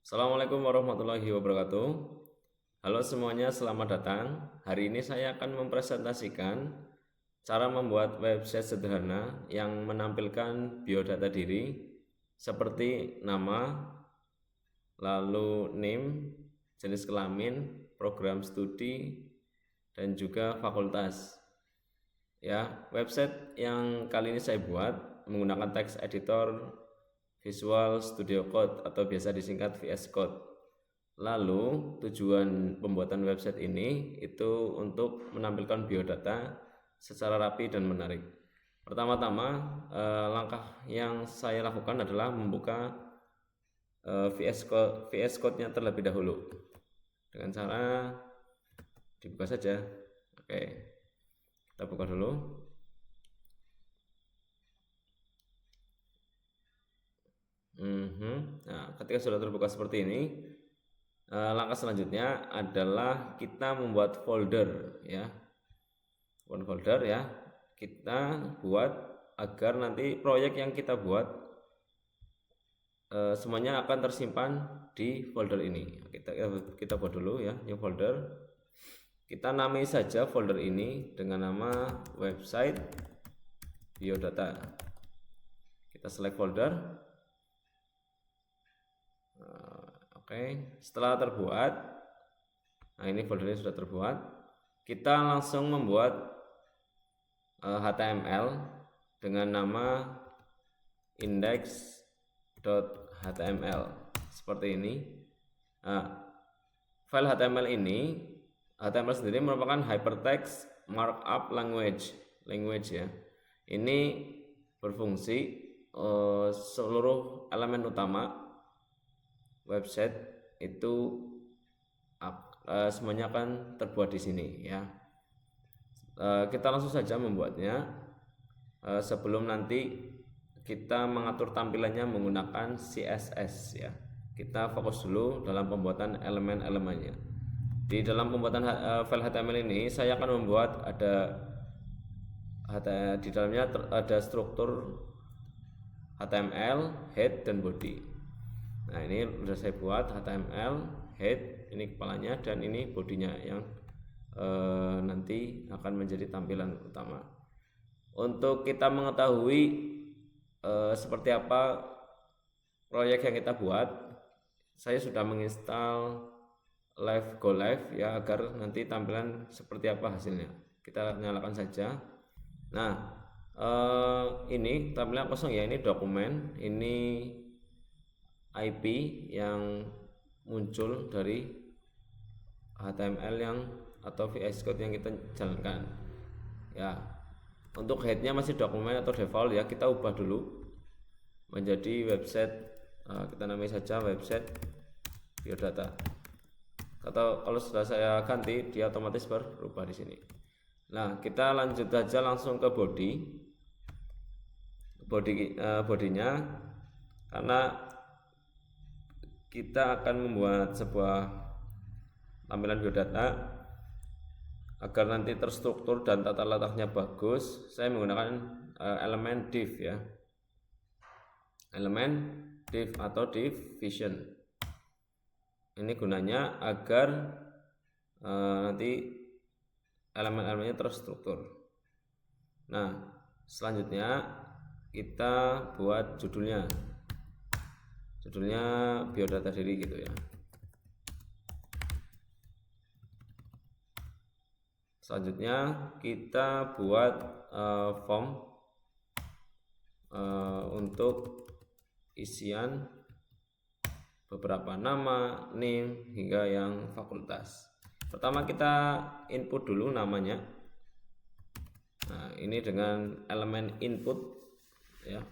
Assalamualaikum warahmatullahi wabarakatuh. Halo semuanya, selamat datang. Hari ini saya akan mempresentasikan cara membuat website sederhana yang menampilkan biodata diri seperti nama, lalu name, jenis kelamin, program studi, dan juga fakultas. Ya, website yang kali ini saya buat menggunakan text editor Visual Studio Code atau biasa disingkat VS Code. Lalu tujuan pembuatan website ini itu untuk menampilkan biodata secara rapi dan menarik. Pertama-tama langkah yang saya lakukan adalah membuka VS Code-nya terlebih dahulu dengan cara dibuka saja. Oke, kita buka dulu. Nah, ketika sudah terbuka seperti ini, langkah selanjutnya adalah kita membuat folder, ya. One folder, ya. Kita buat agar nanti proyek yang kita buat semuanya akan tersimpan di folder ini. Kita buat dulu, ya, new folder. Kita namai saja folder ini dengan nama website biodata. Kita select folder. Oke, setelah terbuat, nah ini foldernya sudah terbuat. Kita langsung membuat HTML dengan nama index.html seperti ini. Nah, file HTML sendiri merupakan hypertext markup language, ya. Ini berfungsi seluruh elemen utama website itu semuanya akan terbuat di sini, ya. Kita langsung saja membuatnya. Sebelum nanti kita mengatur tampilannya menggunakan CSS, ya. Kita fokus dulu dalam pembuatan elemen-elemennya. Di dalam pembuatan file HTML ini saya akan membuat di dalamnya ada struktur HTML, head dan body. Nah, ini sudah saya buat HTML, head, ini kepalanya, dan ini bodinya yang nanti akan menjadi tampilan utama. Untuk kita mengetahui seperti apa proyek yang kita buat, saya sudah menginstal Go Live, ya, agar nanti tampilan seperti apa hasilnya. Kita nyalakan saja. Nah, ini tampilan kosong, ya, ini dokumen, ini IP yang muncul dari HTML atau VS Code yang kita jalankan, ya. Untuk headnya masih dokumen atau default, ya. Kita ubah dulu menjadi website, kita namai saja website biodata. Atau kalau sudah saya ganti, dia otomatis berubah di sini. Nah, kita lanjut saja langsung ke bodinya, karena kita akan membuat sebuah tampilan biodata agar nanti terstruktur dan tata letaknya bagus. Saya menggunakan elemen div, ya, elemen div atau division. Ini gunanya agar nanti elemen-elemennya terstruktur. Nah, selanjutnya kita buat judulnya biodata diri, gitu, ya. Selanjutnya kita buat form untuk isian beberapa nama, name, hingga yang fakultas. Pertama kita input dulu namanya. Nah, ini dengan elemen input, ya.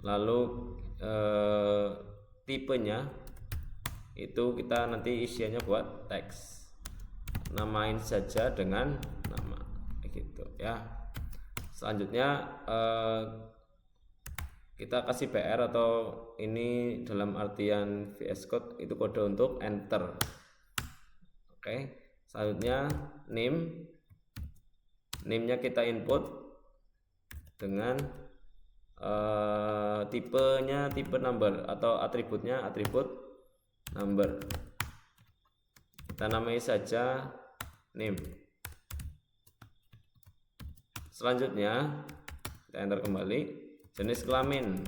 Lalu tipenya itu kita nanti isiannya buat teks, namain saja dengan nama, gitu, ya. Selanjutnya kita kasih PR, atau ini dalam artian VS Code itu kode untuk enter. Oke, selanjutnya name-nya kita input dengan tipenya tipe number atau atributnya atribut number. Kita namai saja name. Selanjutnya kita enter kembali jenis kelamin.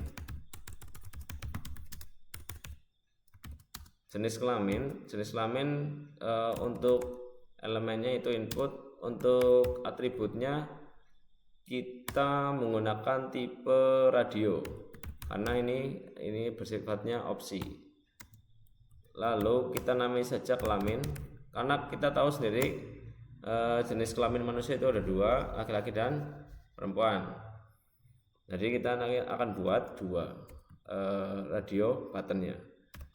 Jenis kelamin untuk elemennya itu input, untuk atributnya kita menggunakan tipe radio karena ini bersifatnya opsi. Lalu kita namai saja kelamin karena kita tahu sendiri jenis kelamin manusia itu ada dua, laki-laki dan perempuan. Jadi kita akan buat dua radio buttonnya.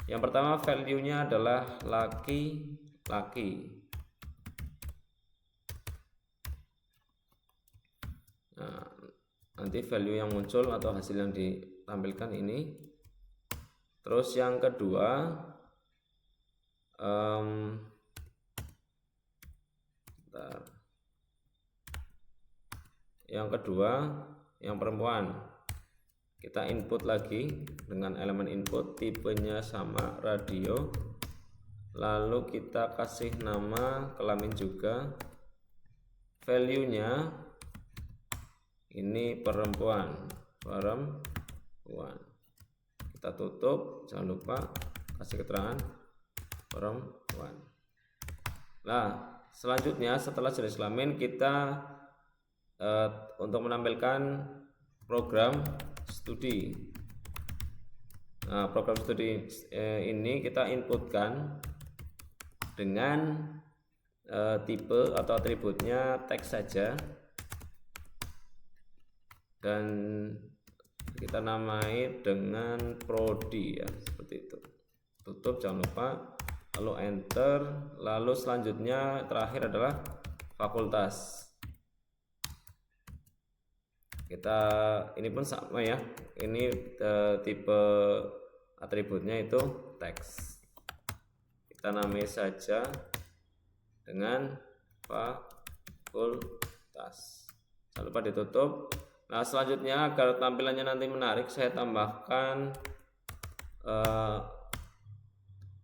Yang pertama value-nya adalah laki-laki. Nah, nanti value yang muncul atau hasil yang ditampilkan ini. Terus yang kedua yang perempuan. Kita input lagi dengan elemen input, tipenya sama radio, lalu kita kasih nama kelamin juga, value-nya ini perempuan. Kita tutup, jangan lupa kasih keterangan perempuan. Nah, selanjutnya setelah jenis kelamin kita untuk menampilkan program studi. Nah, program studi ini kita inputkan dengan tipe atau atributnya teks saja dan kita namai dengan prodi ya, seperti itu. Tutup, jangan lupa, lalu enter. Lalu selanjutnya terakhir adalah fakultas. Ini pun sama ya, ini tipe atributnya itu teks. Kita namai saja dengan fakultas, jangan lupa ditutup. Nah, selanjutnya agar tampilannya nanti menarik, saya tambahkan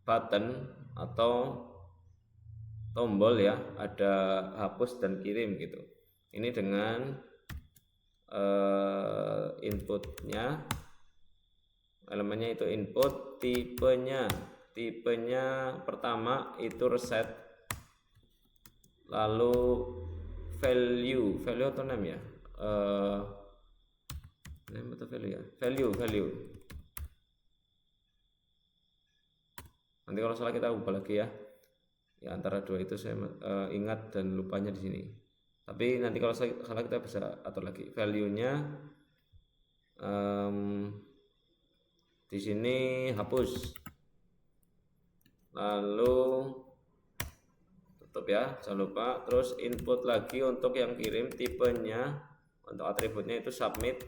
button atau tombol ya, ada hapus dan kirim gitu. Ini dengan inputnya, elemennya itu input, tipenya pertama itu reset, lalu value atau name ya, name atau value ya, value. Nanti kalau salah kita ubah lagi ya antara dua itu saya ingat dan lupanya di sini. Tapi nanti kalau salah kita bisa atur lagi. Value-nya di sini hapus. Lalu tutup ya, jangan lupa. Terus input lagi untuk yang kirim, tipenya untuk atributnya itu submit.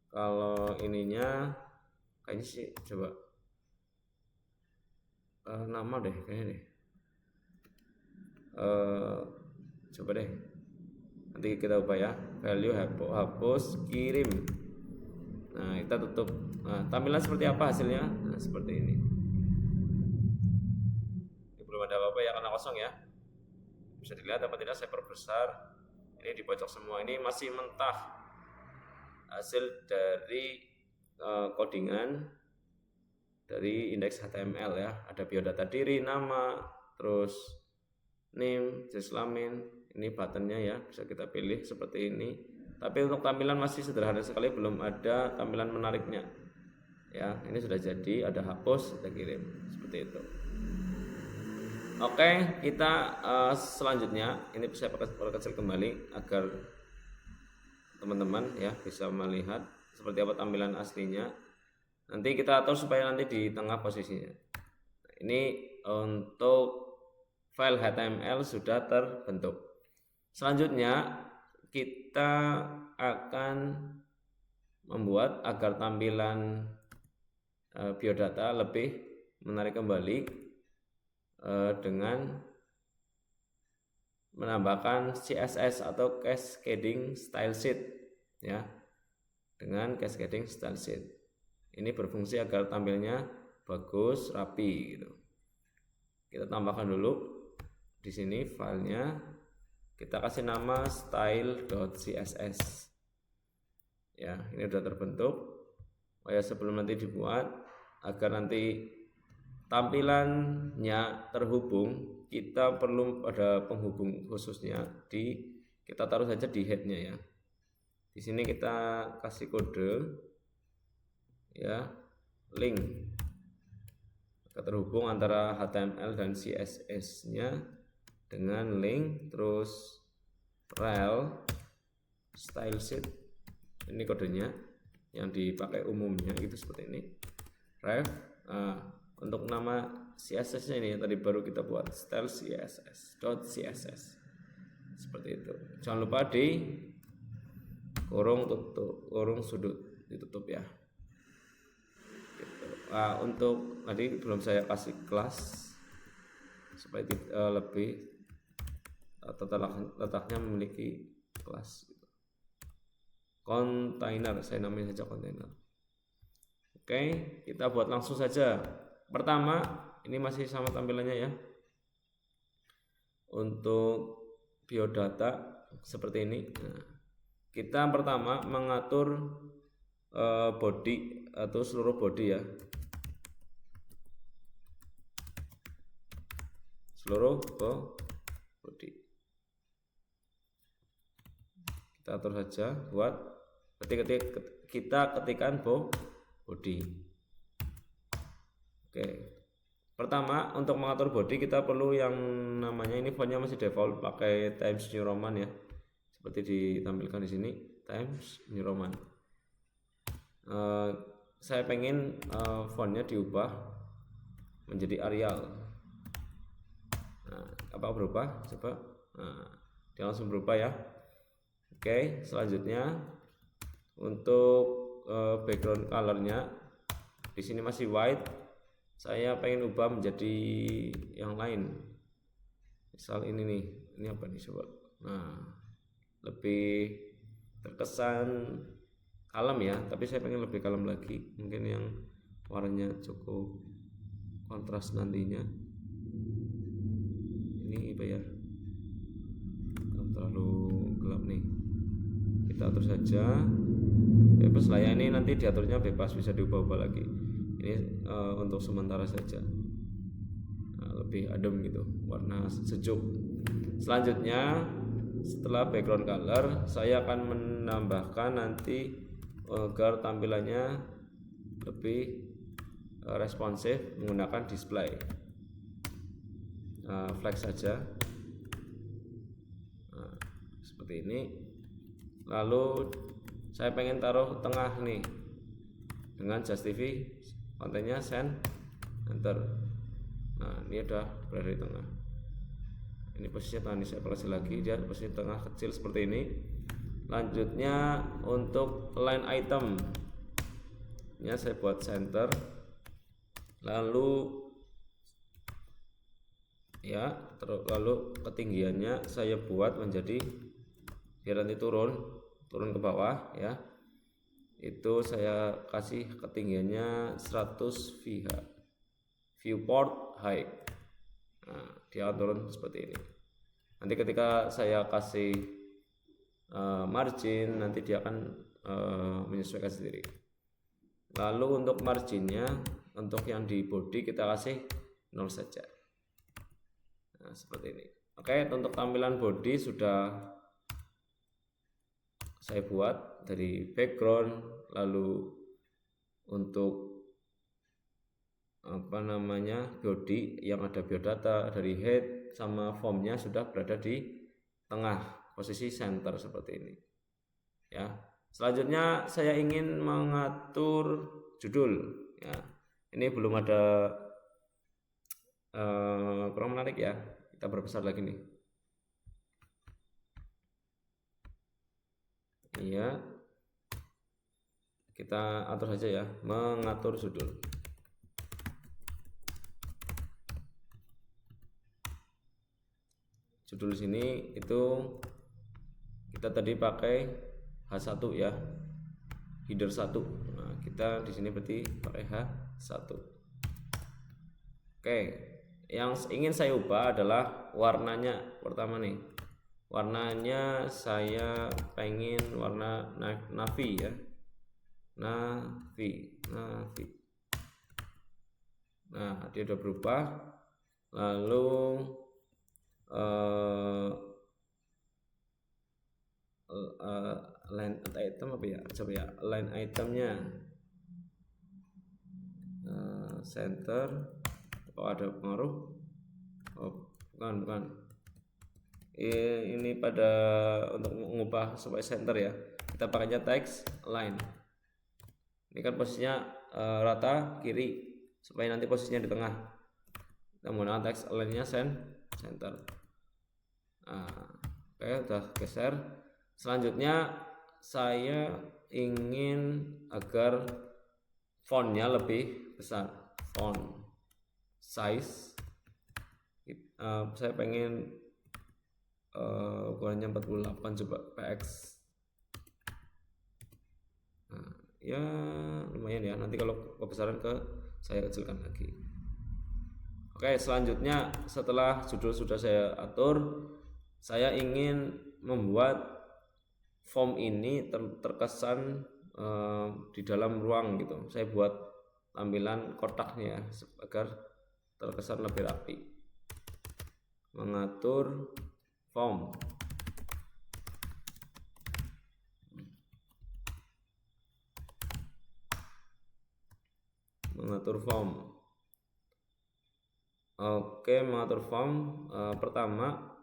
Kalau ininya kayaknya sih coba nama deh kayaknya deh. Coba deh nanti kita ubah ya, value hapus kirim. Nah, kita tutup. Nah, tampilan seperti apa hasilnya? Nah, seperti ini. Ini belum ada apa-apa ya, karena kosong ya. Bisa dilihat apa tidak, saya perbesar. Ini di pojok semua, ini masih mentah hasil dari codingan dari indeks HTML ya. Ada biodata diri, nama, terus name, jenis kelamin, ini buttonnya ya, bisa kita pilih seperti ini. Tapi untuk tampilan masih sederhana sekali, belum ada tampilan menariknya ya. Ini sudah jadi, ada hapus, kita kirim seperti itu. Oke, kita selanjutnya ini saya perkecil kembali agar teman-teman ya bisa melihat seperti apa tampilan aslinya. Nanti kita atur supaya nanti di tengah posisinya. Ini untuk file HTML sudah terbentuk. Selanjutnya kita akan membuat agar tampilan biodata lebih menarik kembali dengan menambahkan CSS atau cascading style sheet. ya, dengan cascading style sheet. Ini berfungsi agar tampilnya bagus, rapi gitu. Kita tambahkan dulu di sini filenya, kita kasih nama style.css. Ya, ini sudah terbentuk. Oh ya, sebelum nanti dibuat, agar nanti tampilannya terhubung, kita perlu ada penghubung khususnya kita taruh saja di headnya ya. Di sini kita kasih kode ya, link terhubung antara HTML dan CSS-nya dengan link, terus rel style sheet. Ini kodenya yang dipakai umumnya gitu seperti ini. Ref. Untuk nama CSS-nya ini yang tadi baru kita buat, style CSS.css. Seperti itu. Jangan lupa di kurung sudut ditutup ya. Gitu. Untuk tadi belum saya kasih kelas supaya lebih letaknya memiliki kelas gitu. Kontainer, saya namain saja kontainer. Oke, kita buat langsung saja. Pertama, ini masih sama tampilannya ya. Untuk biodata seperti ini. Nah, kita pertama mengatur body atau seluruh body ya, seluruh body kita atur saja buat kita ketikkan body. Oke, pertama untuk mengatur body kita perlu yang namanya, ini fontnya masih default pakai Times New Roman ya, seperti ditampilkan di sini Times New Roman. Saya pengen fontnya diubah menjadi Arial. Nah, apa berubah? Coba. Nah, dia langsung berubah ya. Oke, selanjutnya untuk background colornya di sini masih white. Saya pengen ubah menjadi yang lain. Misal ini nih, ini apa nih coba? Nah, lebih terkesan kalem ya, tapi saya pengen lebih kalem lagi, mungkin yang warnanya cukup kontras nantinya. Ini bayar terlalu gelap nih, kita atur saja bebas lah ya, ini nanti diaturnya bebas, bisa diubah-ubah lagi. Ini untuk sementara saja, lebih adem gitu, warna sejuk. Selanjutnya setelah background color, saya akan menambahkan nanti agar tampilannya lebih responsif menggunakan display flex saja. Nah, seperti ini. Lalu saya pengen taruh tengah nih dengan justify kontennya send enter. Nah, ini udah berada di tengah. Ini posisinya tengah, ini saya perkecil lagi, dia posisi tengah kecil seperti ini. Lanjutnya untuk line item nya saya buat center, lalu ya, lalu ketinggiannya saya buat menjadi, biar nanti turun ke bawah ya, itu saya kasih ketinggiannya 100 VH, viewport height. Nah, dia turun seperti ini. Nanti ketika saya kasih margin, nanti dia akan menyesuaikan sendiri. Lalu untuk marginnya, untuk yang di body kita kasih 0 saja. Nah, seperti ini. Oke, untuk tampilan body sudah saya buat dari background. Lalu untuk body yang ada biodata, dari head sama formnya sudah berada di tengah, posisi center seperti ini ya. Selanjutnya saya ingin mengatur judul ya. Ini belum ada, kurang menarik ya, kita perbesar lagi nih. Iya, kita atur saja ya, mengatur judul. Judul sini itu kita tadi pakai H1 ya, header 1. Nah, kita di sini berarti pakai H1. Oke, yang ingin saya ubah adalah warnanya. Pertama nih, warnanya saya pengen warna navy ya, navy. Nah, dia udah berubah. Lalu line item apa ya, coba ya, line itemnya center. Apa ada pengaruh? Oh, bukan. Ini pada untuk mengubah supaya center ya, kita pakainya text line. Ini kan posisinya rata kiri, supaya nanti posisinya di tengah. Kita menggunakan text line-nya center. Oke, udah geser. Selanjutnya saya ingin agar fontnya lebih besar. Font size saya pengen ukurannya 48, coba px. Nah, ya lumayan ya, nanti kalau kebesaran saya kecilkan lagi. Oke, selanjutnya setelah judul sudah saya atur, saya ingin membuat form ini terkesan di dalam ruang gitu. Saya buat tampilan kotaknya agar terkesan lebih rapi. Mengatur form. Mengatur form. Oke, mengatur form. Pertama,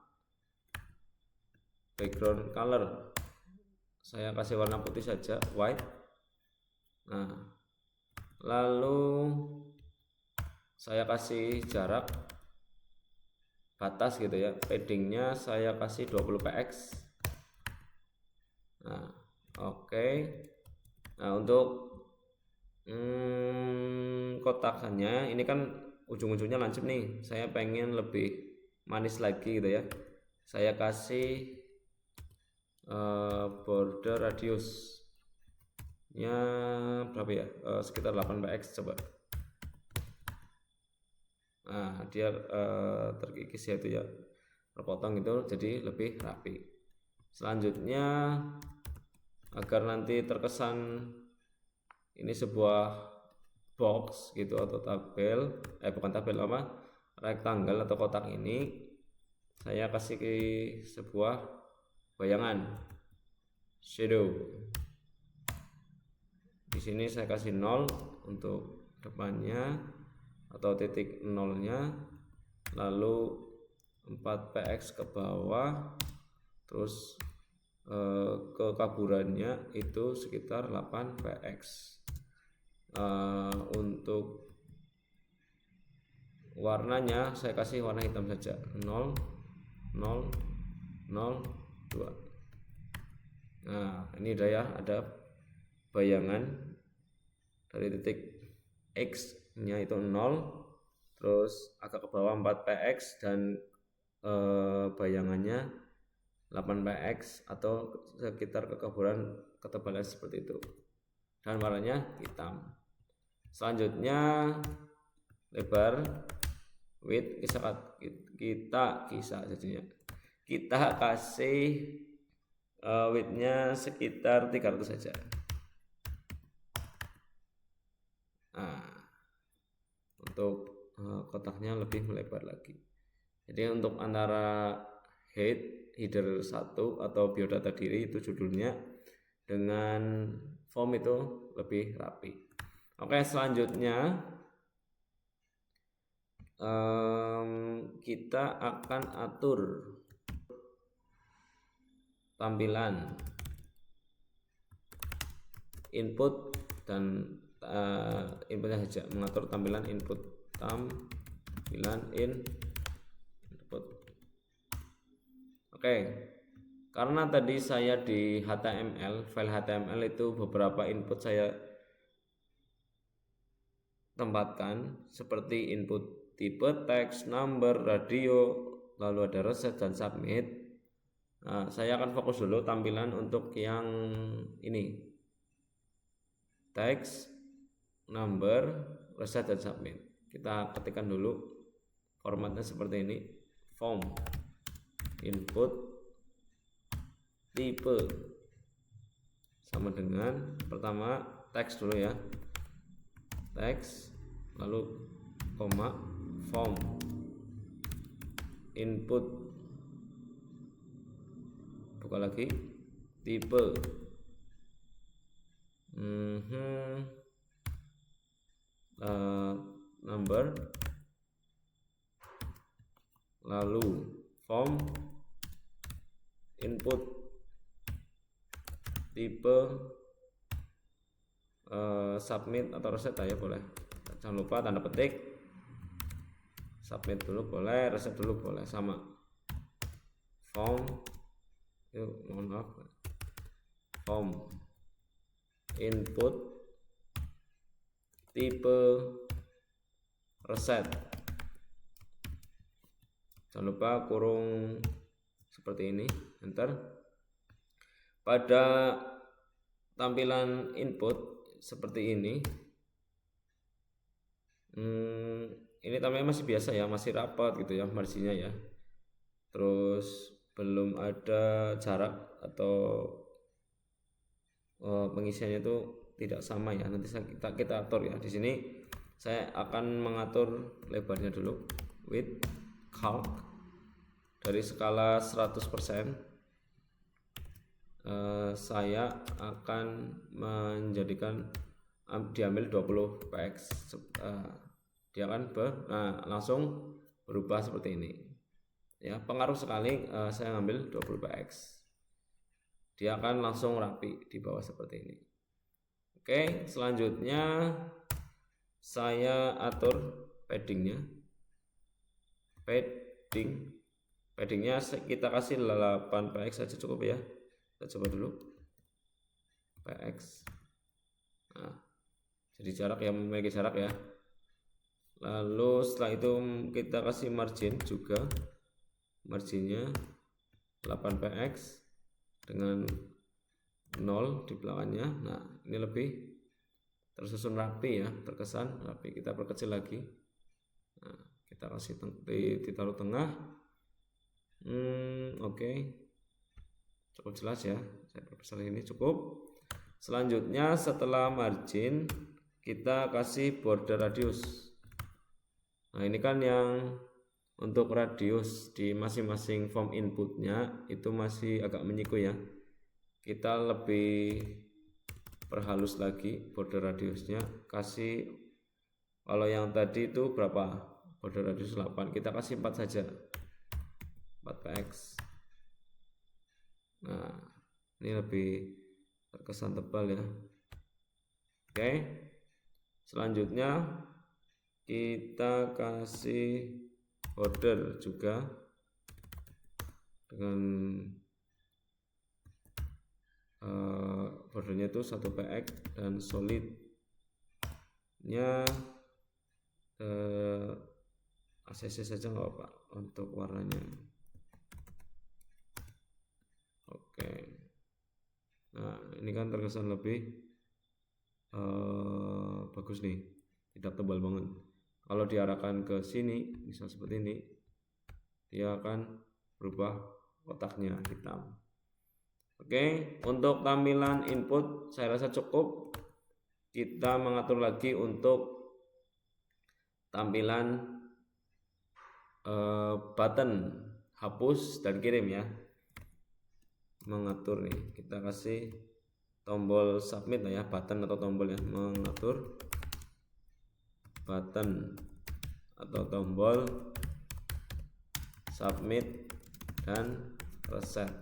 background color saya kasih warna putih saja, white. Nah, lalu saya kasih jarak batas gitu ya, paddingnya saya kasih 20 px. Nah, oke. Nah, untuk kotakannya ini kan ujung-ujungnya lancip nih, saya pengen lebih manis lagi gitu ya. Saya kasih border radiusnya berapa ya, sekitar 8 px coba. Nah, dia terkikis ya, itu ya, terpotong itu jadi lebih rapi. Selanjutnya, agar nanti terkesan ini sebuah box gitu atau tabel, bukan tabel apa, rectangle atau kotak ini, saya kasih ke sebuah bayangan shadow. Di sini saya kasih 0 untuk depannya atau titik 0-nya, lalu 4 px ke bawah, terus kekaburannya itu sekitar 8 px. Untuk warnanya saya kasih warna hitam saja, 0 0 0 2. Nah, ini udah ya, ada bayangan dari titik x nya itu 0, terus agak ke bawah 4 px, dan bayangannya 8 px atau sekitar kekaburan ketebalan seperti itu, dan warnanya hitam. Selanjutnya lebar width kita jadinya kita kasih width-nya sekitar 300 saja. Nah, untuk kotaknya lebih melebar lagi. Jadi untuk antara header 1 atau biodata diri itu judulnya, dengan form itu lebih rapi. Oke, selanjutnya kita akan atur tampilan input dan inputnya saja, mengatur tampilan input. Oke, karena tadi saya di HTML, file HTML itu beberapa input saya tempatkan seperti input tipe teks, number, radio, lalu ada reset dan submit. Nah, saya akan fokus dulu tampilan untuk yang ini, text, number, reset, dan submit. Kita ketikkan dulu formatnya seperti ini, form, input, tipe, sama dengan pertama teks dulu ya, teks, lalu koma, form, input, buka lagi, tipe, number, lalu form, input, tipe, submit atau reset ya boleh, jangan lupa tanda petik, submit dulu boleh, reset dulu boleh, sama form, mohon maaf, form, input, tipe, reset, jangan lupa kurung seperti ini, enter. Pada tampilan input seperti ini tampilannya masih biasa ya, masih rapat gitu ya marginnya ya, terus belum ada jarak atau pengisiannya itu tidak sama ya, nanti kita atur ya. Di sini saya akan mengatur lebarnya dulu, width calc dari skala 100%, saya akan menjadikan diambil 20 px, dia akan langsung berubah seperti ini ya, pengaruh sekali saya ngambil 20 px, dia akan langsung rapi di bawah seperti ini. Oke, selanjutnya saya atur paddingnya, paddingnya kita kasih 8 px saja cukup ya. Kita coba dulu px, nah, jadi jarak yang memiliki jarak ya. Lalu setelah itu kita kasih margin juga, marginnya 8 px dengan 0 di belakangnya. Nah, ini lebih tersusun rapi ya, terkesan rapi. Kita perkecil lagi, nah, kita kasih ditaruh tengah. Oke. Cukup jelas ya, saya perbesar ini cukup. Selanjutnya setelah margin kita kasih border radius. Nah, ini kan yang untuk radius di masing-masing form inputnya itu masih agak menyiku ya, kita lebih perhalus lagi border radiusnya, kasih, kalau yang tadi itu berapa, border radius 8, kita kasih 4 saja, 4 px. Nah, ini lebih terkesan tebal ya. Oke, selanjutnya kita kasih border juga dengan bordernya itu 1 px dan solidnya ACC saja nggak apa untuk warnanya. Oke, nah ini kan terkesan lebih bagus nih, tidak tebal banget. Kalau diarahkan ke sini, misal seperti ini, dia akan berubah kotaknya hitam. Oke, untuk tampilan input saya rasa cukup. Kita mengatur lagi untuk tampilan button hapus dan kirim ya. Mengatur nih, kita kasih tombol submit ya, button atau tombol ya, mengatur button atau tombol submit dan reset.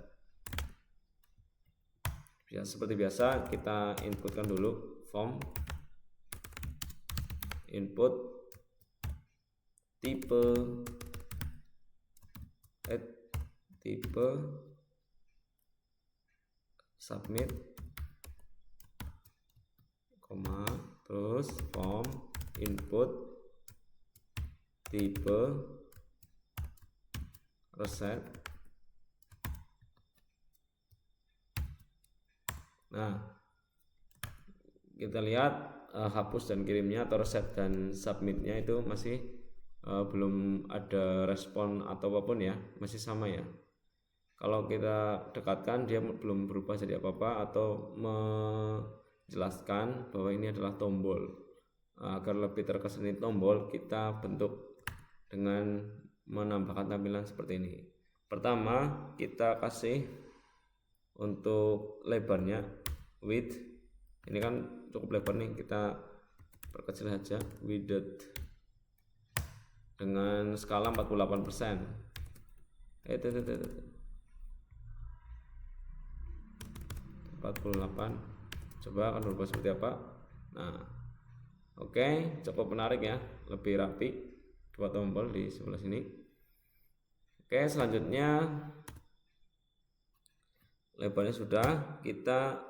Ya, seperti biasa kita inputkan dulu form, input, tipe, tipe, submit, koma, terus form, input, tipe, reset, Nah, kita lihat hapus dan kirimnya atau reset dan submitnya itu masih belum ada respon atau apapun ya, masih sama ya. Kalau kita dekatkan dia belum berubah jadi apa-apa atau menjelaskan bahwa ini adalah tombol. Agar lebih terkesan ini tombol, kita bentuk dengan menambahkan tampilan seperti ini. Pertama, kita kasih untuk lebarnya width. Ini kan cukup lebar nih, kita perkecil saja width dengan skala 48%. Itu 48. Coba akan berubah seperti apa. Nah, oke, cukup menarik ya, lebih rapi. Dua tombol di sebelah sini. Oke, selanjutnya lebarnya sudah, kita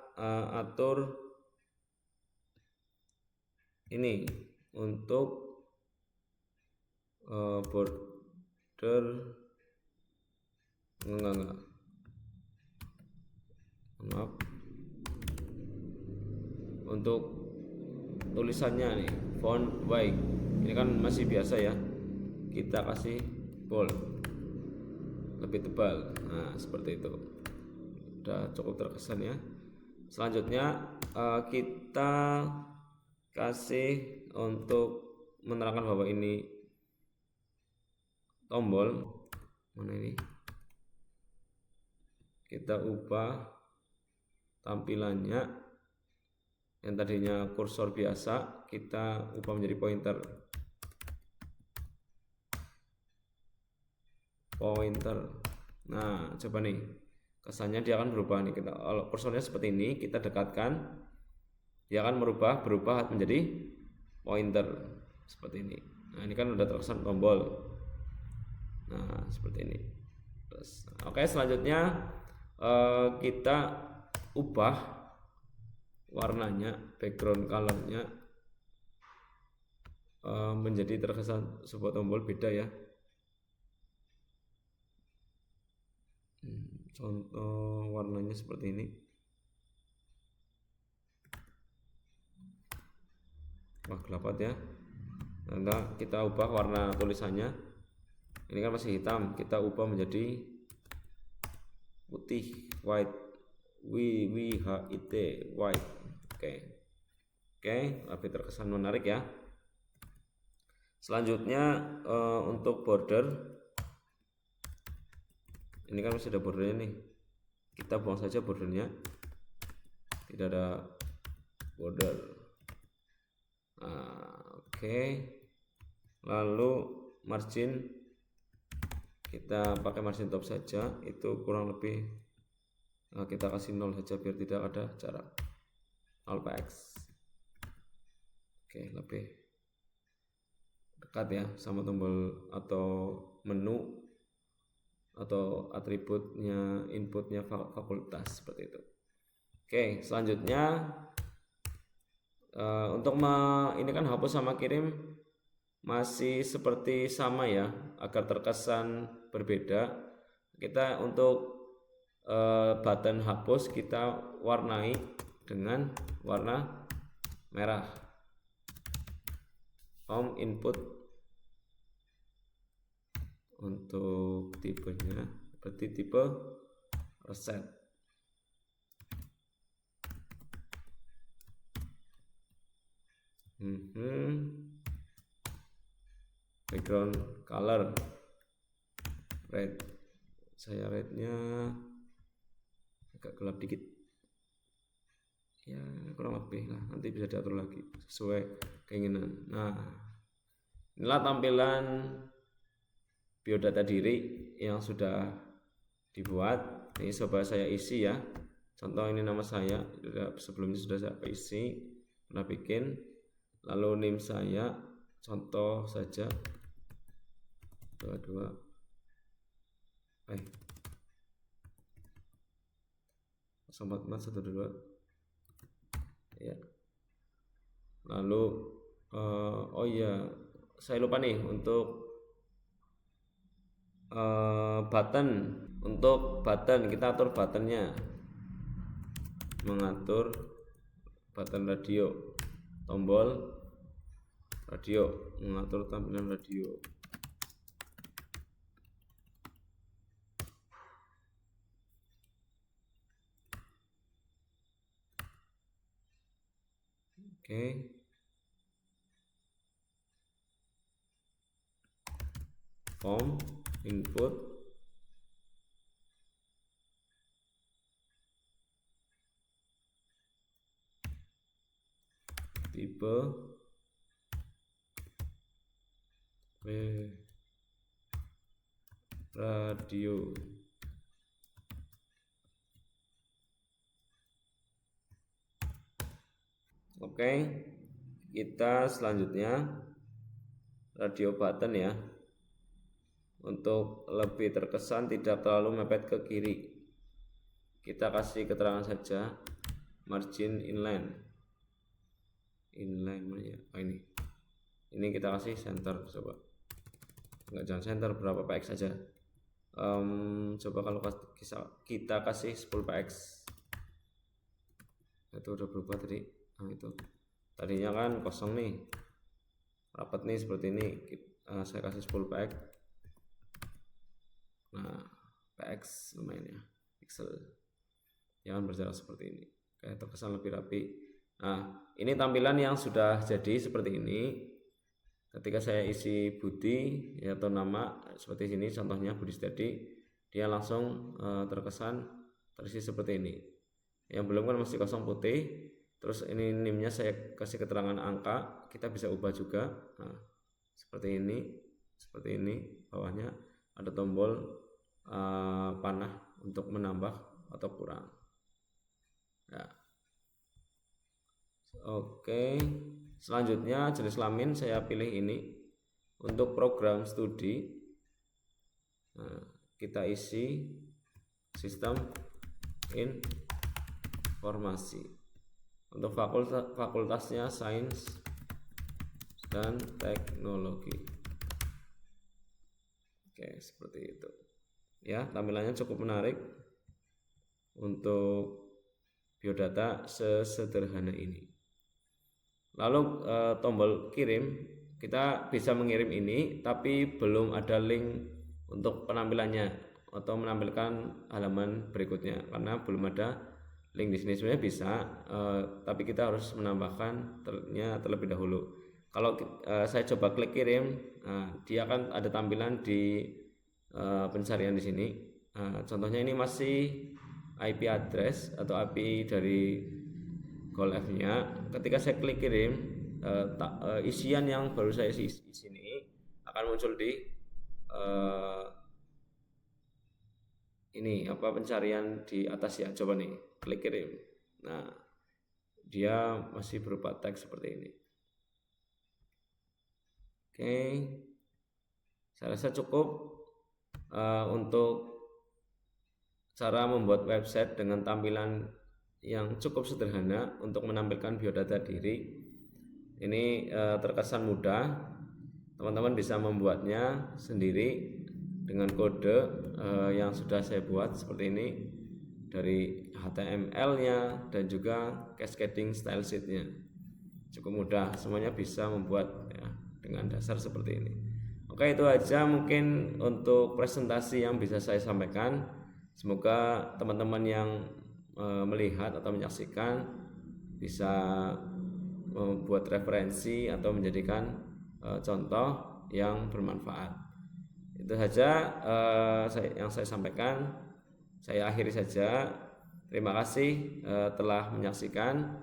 atur ini untuk border enggak. Maaf. Untuk tulisannya nih, font white. Ini kan masih biasa ya. Kita kasih bold, lebih tebal. Nah, seperti itu. Udah cukup terkesan ya. Selanjutnya kita kasih untuk menerangkan bahwa ini tombol. Mana ini? Kita ubah tampilannya, yang tadinya kursor biasa kita ubah menjadi pointer. Nah, coba nih, kesannya dia akan berubah nih. Kalau kursornya seperti ini, kita dekatkan, dia akan berubah menjadi pointer seperti ini. Nah, ini kan udah terkesan tombol. Nah, seperti ini. Terus, oke, selanjutnya kita ubah warnanya, background colornya menjadi terkesan sebuah tombol beda ya. Contoh warnanya seperti ini. Wah, gelap ya. Nah, kita ubah warna tulisannya. Ini kan masih hitam, kita ubah menjadi putih, white. WHIT, white. Oke, lebih terkesan menarik ya. Selanjutnya untuk border, ini kan masih ada bordernya nih, kita buang saja bordernya, tidak ada border. Oke. Lalu margin, kita pakai margin top saja, itu kurang lebih kita kasih 0 saja biar tidak ada jarak 0px. Oke, lebih dekat ya sama tombol atau menu atau atributnya, inputnya fakultas seperti itu. Oke, selanjutnya untuk ini kan hapus sama kirim masih seperti sama ya, agar terkesan berbeda. Kita untuk button hapus kita warnai dengan warna merah. Home input, untuk tipenya berarti tipe reset. Background color red, saya rednya agak gelap dikit ya, kurang lebih lah, nanti bisa diatur lagi sesuai keinginan. Nah, inilah tampilan biodata diri yang sudah dibuat. Ini coba saya isi ya. Contoh ini nama saya, sebelumnya sudah saya isi, pernah bikin. Lalu name saya, contoh saja 22 044 122 ya. Lalu oh iya, saya lupa nih untuk button. Untuk button kita atur buttonnya mengatur button radio, tombol radio, mengatur tampilan radio. Oke. Form, input, tipe, radio. Oke, kita selanjutnya radio button ya. Untuk lebih terkesan tidak terlalu mepet ke kiri, kita kasih keterangan saja margin inline mana ya? Oh, ini kita kasih center, coba enggak, jangan center, berapa px saja. Coba kalau kita kasih 10 px, itu udah berubah tadi. Nah, itu tadinya kan kosong nih, rapat nih seperti ini. Saya kasih 10 px. Nah, px lumayan ya, pixel, jangan berjarak seperti ini, kayak terkesan lebih rapi. Nah, ini tampilan yang sudah jadi seperti ini. Ketika saya isi Budi ya, atau nama seperti ini, contohnya Budi Steady, dia langsung terkesan terisi seperti ini. Yang belum kan masih kosong putih. Terus ini NIM-nya saya kasih keterangan angka, kita bisa ubah juga. Nah, seperti ini, bawahnya ada tombol panah untuk menambah atau kurang ya. Oke, selanjutnya jenis kelamin saya pilih ini. Untuk program studi, nah, kita isi sistem informasi. Untuk fakultasnya sains dan teknologi. Oke, seperti itu ya, tampilannya cukup menarik untuk biodata sesederhana ini. Lalu tombol kirim, kita bisa mengirim ini tapi belum ada link untuk penampilannya atau menampilkan halaman berikutnya karena belum ada link di sini. Sebenarnya bisa, tapi kita harus menambahkan terlebih dahulu. Kalau saya coba klik kirim, dia akan ada tampilan di pencarian di sini. Contohnya ini masih IP address atau API dari GoLive-nya. Ketika saya klik kirim, isian yang baru saya isi di sini akan muncul di ini pencarian di atas ya. Coba nih, klik kirim. Nah, dia masih berupa teks seperti ini. Oke, saya rasa cukup untuk cara membuat website dengan tampilan yang cukup sederhana untuk menampilkan biodata diri. Ini terkesan mudah. Teman-teman bisa membuatnya sendiri dengan kode yang sudah saya buat seperti ini, dari HTML-nya dan juga cascading style sheet-nya. Cukup mudah, semuanya bisa membuat ya, dengan dasar seperti ini. Oke, itu aja mungkin untuk presentasi yang bisa saya sampaikan. Semoga teman-teman yang melihat atau menyaksikan bisa membuat referensi atau menjadikan contoh yang bermanfaat. Itu saja yang saya sampaikan. Saya akhiri saja. Terima kasih telah menyaksikan,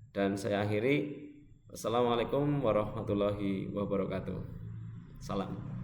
dan saya akhiri. Assalamualaikum warahmatullahi wabarakatuh. Salam.